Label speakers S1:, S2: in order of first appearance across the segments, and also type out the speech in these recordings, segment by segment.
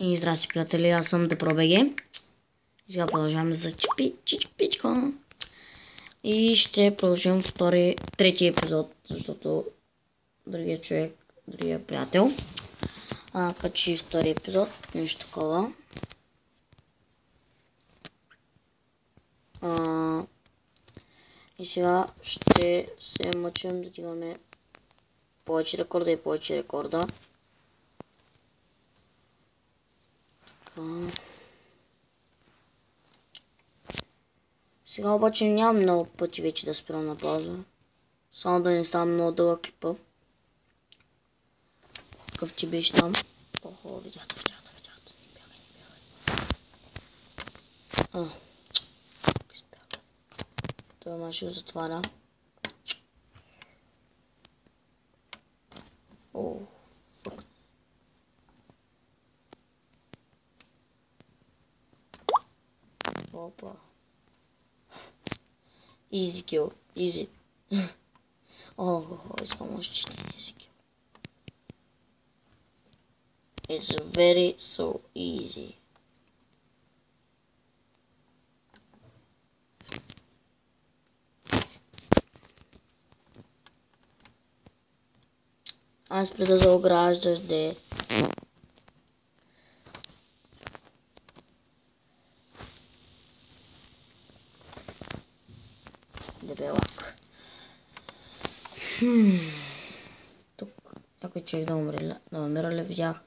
S1: И здрасти, приятели, аз съм ДПРО.BG. Сега продължаваме за Чичпичко. И ще продължим третия епизод, защото другия приятел качи втори епизод, нещо такова. И сега ще се мъчим да дигаме повече рекорда и повече рекорда. Сега обаче нямам много пъти вече да спирам на пауза. Само да не става много дълъг клипа. Какъв ти беше там? Охо, видят. Той маше го затваря. О, фък. Опа. Easy kill. Easy. Искам още easy kill. It's very so easy. Аз спри да заограждаш, де. Дебелак. Тук някой човек да умира ли видях?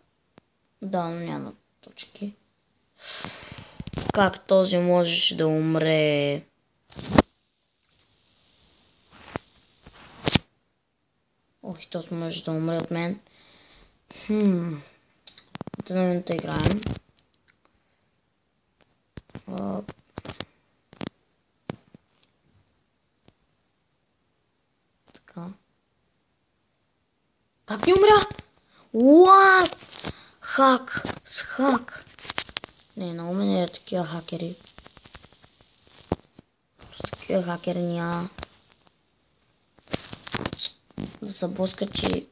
S1: Да, но няма точки. Как този можеш да умре? Ох, и този може да умре от мен. Да минута играем. Така. Как не умря? What? Хак. С хак. Не, на мен е такива хакери. С такива хакери няма да се блъскат и...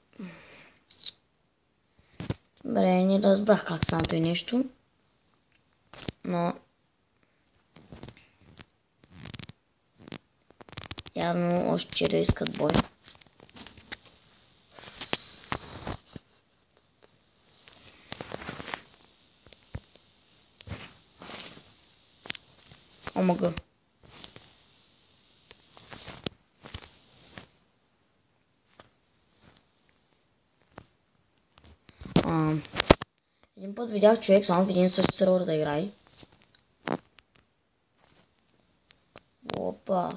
S1: Бре, не разбрах как стана това нещо. Но... явно още че да искат бой. Омага. Един път видях човек само в един същи сервер да играе. Опа.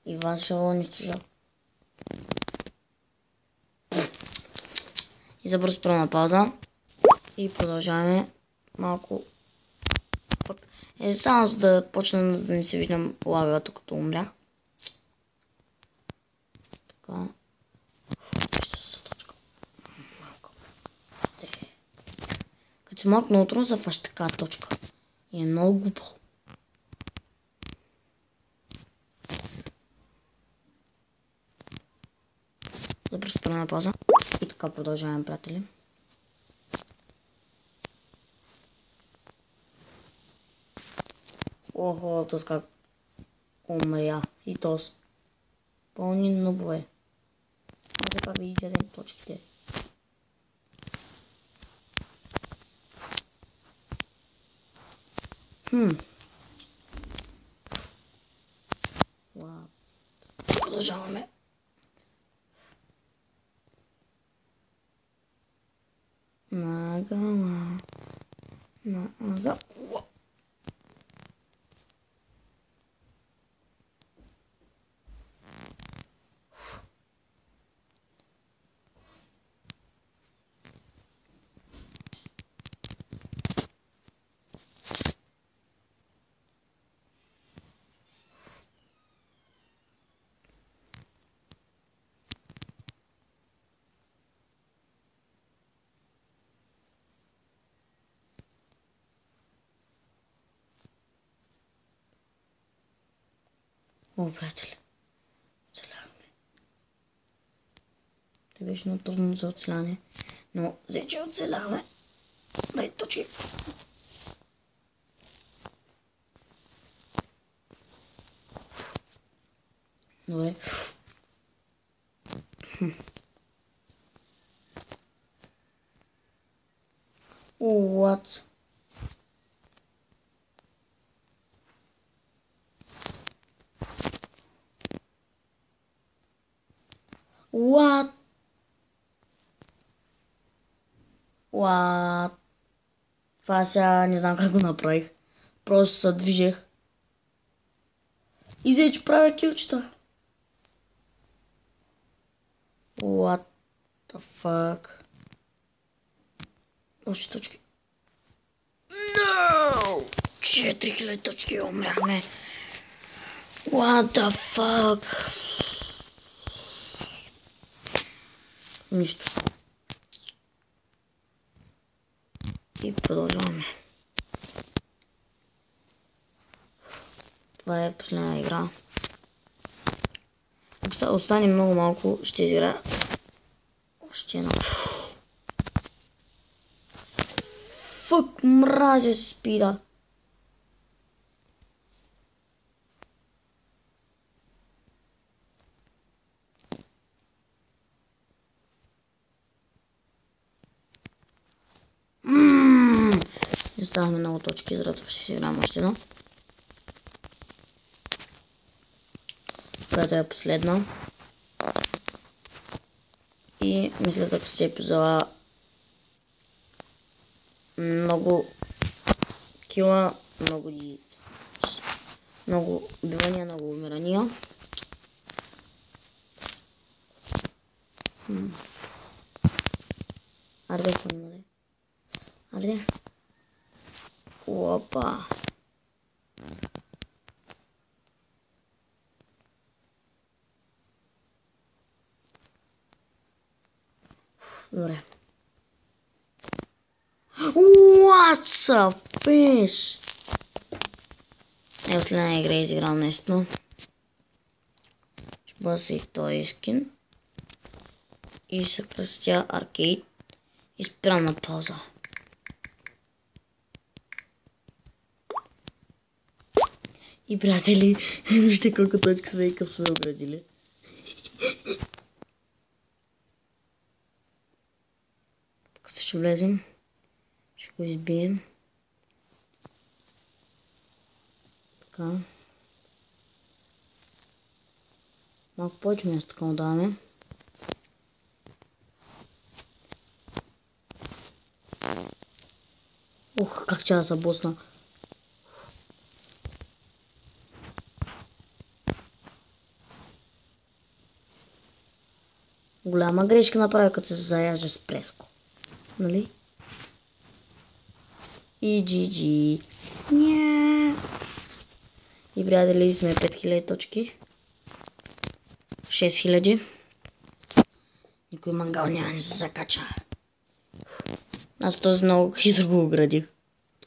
S1: Иван ще го унищожа. И забързо спра на пауза. И продължаваме малко. Само за да почна да не се виждам лага, като умрях. Така. Като се малко наутро зафаща така точка. И е много глупо. Да спра на пауза. И така продължаваме, приятели. Охо, тъс как умря. И тос. Пълни нубове. Аз сега ви изядем точките. Продължаваме. Нагала. О, приятели. Целяхме. Те беше много трудно за оцеляне. Но вече оцеляхме. Дай точки. Добре. What? What? What? Това сега не знам как го направих. Просто се движех. И взе, че правя килчета. What the fuck? Още точки. No! 4000 точки умряхме. What the fuck? Нищо. И продължаваме. Това е последна игра. Ако остане много малко, ще изиграя още една. Фък, мразя спида. Не ставаме много точки, затова ще си играем още едно. Която е последна. И мисля да пусти епизода много кила, много убивания, много умирания. Арде, какво няма да е? Арде. Опа. Добре. What's up, fish? Последна игра изиграл нещо. Ще бъда си този скин. И се кръстя аркейд. И спирам на пауза. И приятели, вижте колко точки сме и къв сме оградили. Тук се ще влезем. Ще го избием. Така. Малко повече място така му даваме. Ух, как че да се босна. Голяма грешка направя, като се заяжда с преско. Нали? И GG. Ня. И приятели, сме 5000 точки. 6000. Никой мангал няма не се закача. Аз този много хитро го оградих.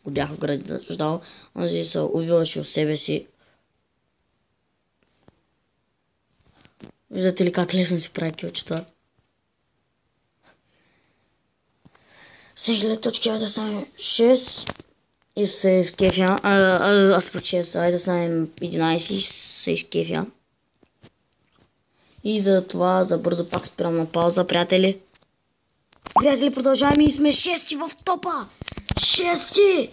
S1: Го бях ограждал. Онзи се увиваше от себе си. Виждате ли как лесно си прави килчета? 7000 точки, да станем 6 и се изкефя. Аз по 6, айде да станем 11 и се изкефя. И за това за бързо пак спирам на пауза, приятели. Приятели, продължаваме и сме 6 в топа! 6!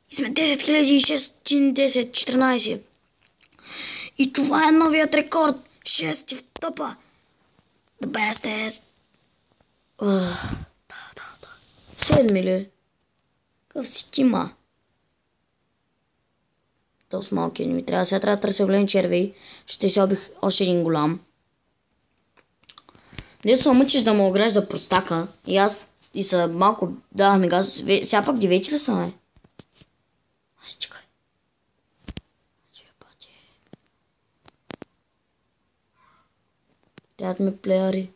S1: И сме 10610, 14. И това е новият рекорд. 6 в топа. The best is... Да. 7 ли? Къв си тима? То с малкия не ми трябва. Сега трябва да търся големи червей. Ще си обих още един голям. Дето се мъчиш да му огражда простака. И аз и са малко давахме газ. Сега пък дивети ли са, бе? Аз чекай. Трябват ме плеяри.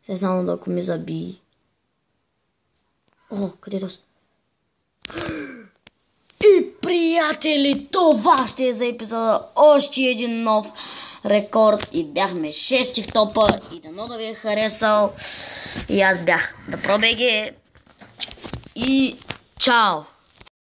S1: Сега само да ако ми заби. О, къде е този? И приятели, това ще е за епизода. Още един нов рекорд и бяхме 6 в топа и дано да ви е харесал. И аз бях да пробеге и чао!